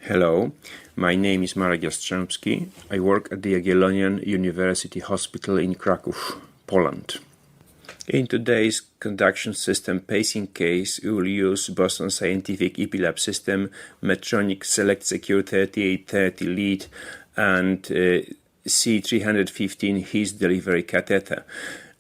Hello, my name is Marek Jastrzębski. I work at the Jagiellonian University Hospital in Kraków, Poland. In today's conduction system pacing case, we will use Boston Scientific EP-Lab system, Medtronic Select Secure 3830 lead, and C315 His delivery catheter.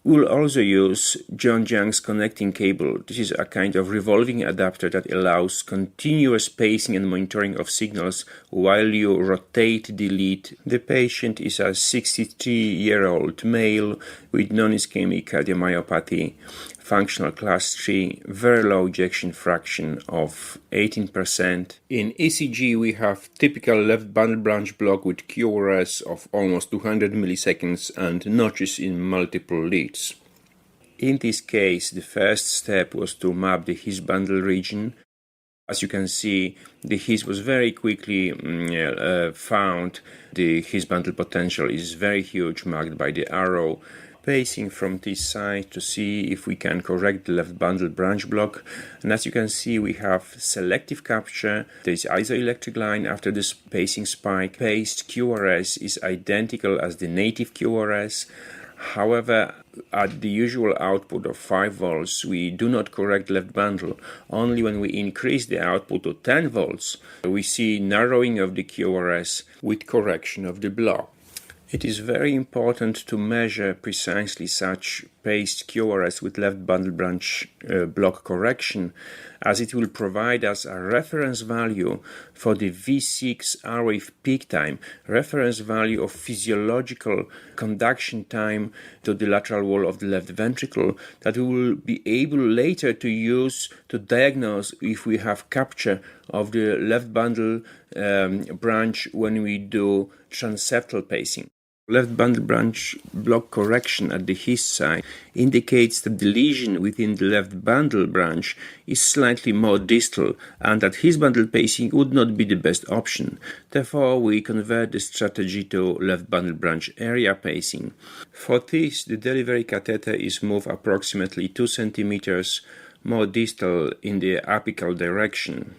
We'll also use John Young's connecting cable. This is a kind of revolving adapter that allows continuous pacing and monitoring of signals while you rotate the lead. The patient is a 63-year-old male with non-ischemic cardiomyopathy, functional class 3, very low ejection fraction of 18%. In ECG, we have typical left bundle branch block with QRS of almost 200 milliseconds and notches in multiple leads. In this case, the first step was to map the His bundle region. As you can see, the His was very quickly found. The His bundle potential is very huge, marked by the arrow. Pacing from this side to see if we can correct the left bundle branch block. And as you can see, we have selective capture. There is isoelectric line after this pacing spike. Paced QRS is identical as the native QRS. However, at the usual output of 5 volts, we do not correct left bundle. Only when we increase the output to 10 volts, we see narrowing of the QRS with correction of the block. It is very important to measure precisely such paced QRS with left bundle branch block correction, as it will provide us a reference value for the V6 R-wave peak time, reference value of physiological conduction time to the lateral wall of the left ventricle, that we will be able later to use to diagnose if we have capture of the left bundle branch when we do transeptal pacing. Left bundle branch block correction at the His side indicates that the lesion within the left bundle branch is slightly more distal and that His bundle pacing would not be the best option. Therefore, we convert the strategy to left bundle branch area pacing. For this, the delivery catheter is moved approximately 2 centimeters more distal in the apical direction.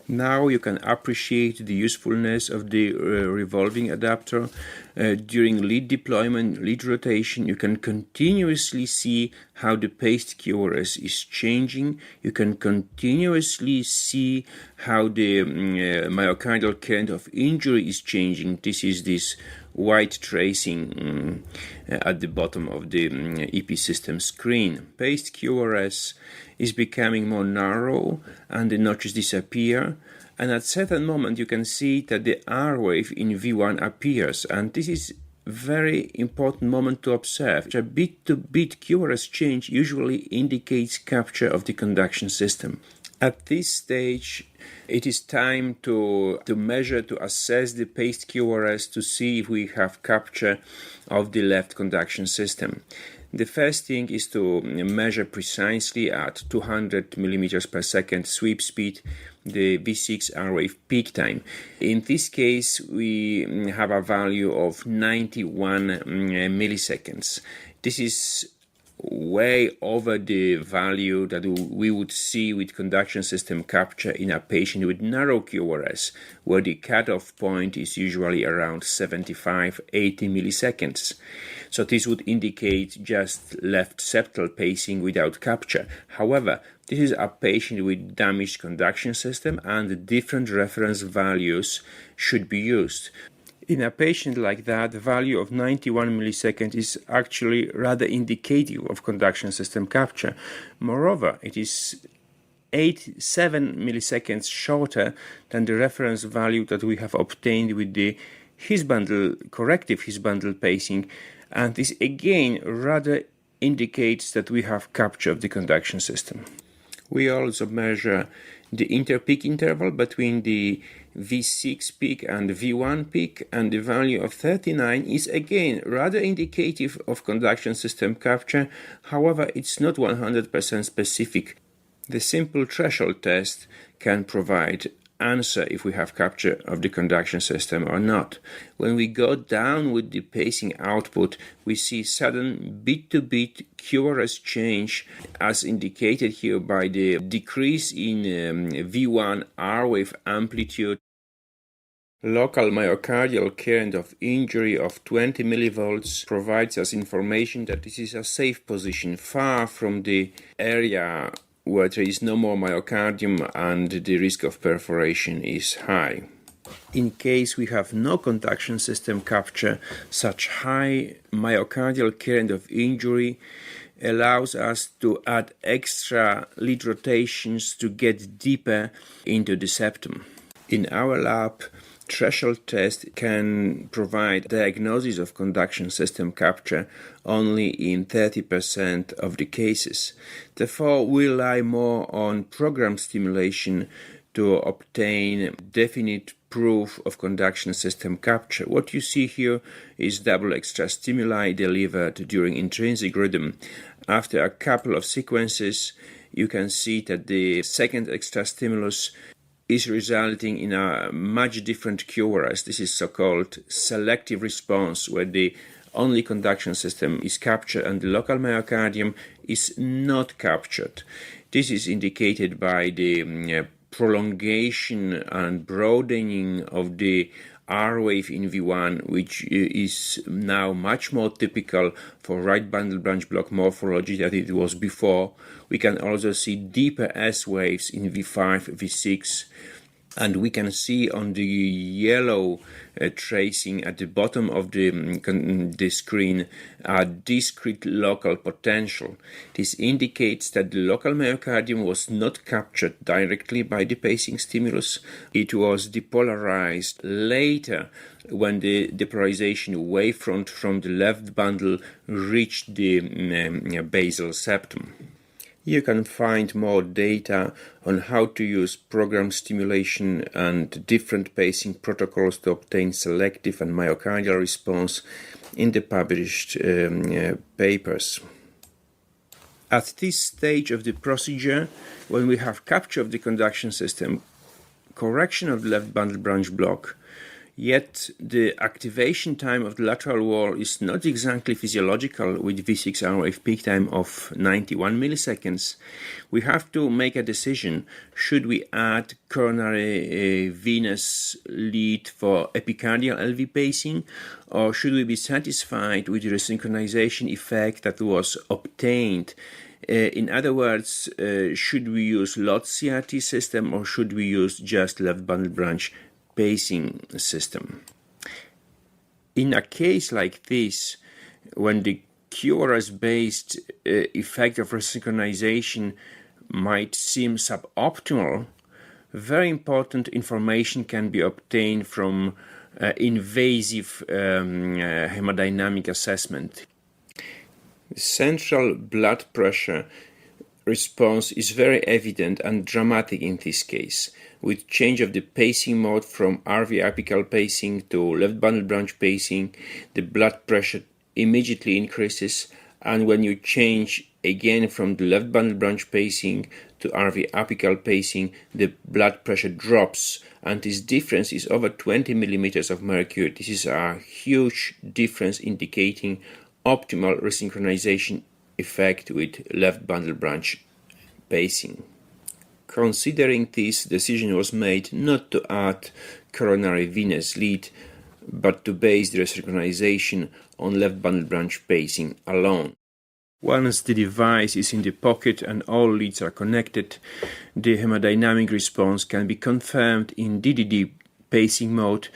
Now you can appreciate the usefulness of the revolving adapter. During lead deployment, lead rotation, you can continuously see how the paced QRS is changing. You can continuously see how the myocardial current of injury is changing. This is this white tracing at the bottom of the EP system screen. Paced QRS is becoming more narrow and the notches disappear, and at certain moment you can see that the R wave in V1 appears, and this is very important moment to observe. A bit-to-bit QRS change usually indicates capture of the conduction system. At this stage, it is time to measure, to assess the paced QRS to see if we have capture of the left conduction system. The first thing is to measure precisely at 200 millimeters per second sweep speed the V6 R-wave peak time. In this case, we have a value of 91 milliseconds. This is way over the value that we would see with conduction system capture in a patient with narrow QRS, where the cutoff point is usually around 75-80 milliseconds. So this would indicate just left septal pacing without capture. However, this is a patient with damaged conduction system and different reference values should be used. In a patient like that, the value of 91 milliseconds is actually rather indicative of conduction system capture. Moreover, it is 7 milliseconds shorter than the reference value that we have obtained with the corrective His bundle pacing, and this again rather indicates that we have capture of the conduction system. We also measure the interpeak interval between the V6 peak and the V1 peak, and the value of 39 is again rather indicative of conduction system capture. However, it's not 100% specific. The simple threshold test can provide answer if we have capture of the conduction system or not. When we go down with the pacing output, we see sudden bit-to-bit QRS change, as indicated here by the decrease in V1 R wave amplitude. Local myocardial current of injury of 20 millivolts provides us information that this is a safe position, far from the area where there is no more myocardium and the risk of perforation is high. In case we have no conduction system capture, such high myocardial current of injury allows us to add extra lead rotations to get deeper into the septum. In our lab, threshold test can provide diagnosis of conduction system capture only in 30% of the cases. Therefore, we rely more on program stimulation to obtain definite proof of conduction system capture. What you see here is double extra stimuli delivered during intrinsic rhythm. After a couple of sequences, you can see that the second extra stimulus is resulting in a much different QRS. This is so-called selective response, where the only conduction system is captured and the local myocardium is not captured. This is indicated by the prolongation and broadening of the R wave in V1, which is now much more typical for right bundle branch block morphology than it was before. We can also see deeper S waves in V5, V6, and we can see on the yellow tracing at the bottom of the screen a discrete local potential. This indicates that the local myocardium was not captured directly by the pacing stimulus. It was depolarized later when the depolarization wavefront from the left bundle reached the basal septum. You can find more data on how to use program stimulation and different pacing protocols to obtain selective and myocardial response in the published papers. At this stage of the procedure, when we have capture of the conduction system, correction of the left bundle branch block, yet the activation time of the lateral wall is not exactly physiological with V6 R wave peak time of 91 milliseconds, we have to make a decision. Should we add coronary venous lead for epicardial LV pacing, or should we be satisfied with the resynchronization effect that was obtained? In other words, should we use LOT CRT system, or should we use just left bundle branch pacing system? In a case like this, when the QRS-based effect of resynchronization might seem suboptimal, very important information can be obtained from invasive hemodynamic assessment. Central blood pressure response is very evident and dramatic in this case. With change of the pacing mode from RV apical pacing to left bundle branch pacing, the blood pressure immediately increases, and when you change again from the left bundle branch pacing to RV apical pacing, the blood pressure drops, and this difference is over 20 millimeters of mercury. This is a huge difference indicating optimal resynchronization effect with left bundle branch pacing. Considering this, decision was made not to add coronary venous lead, but to base the resynchronization on left bundle branch pacing alone. Once the device is in the pocket and all leads are connected, the hemodynamic response can be confirmed in DDD pacing mode,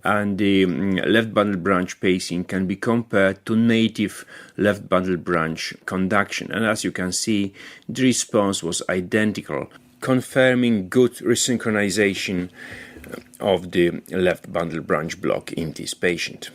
and the left bundle branch pacing can be compared to native left bundle branch conduction. And as you can see, the response was identical, confirming good resynchronization of the left bundle branch block in this patient.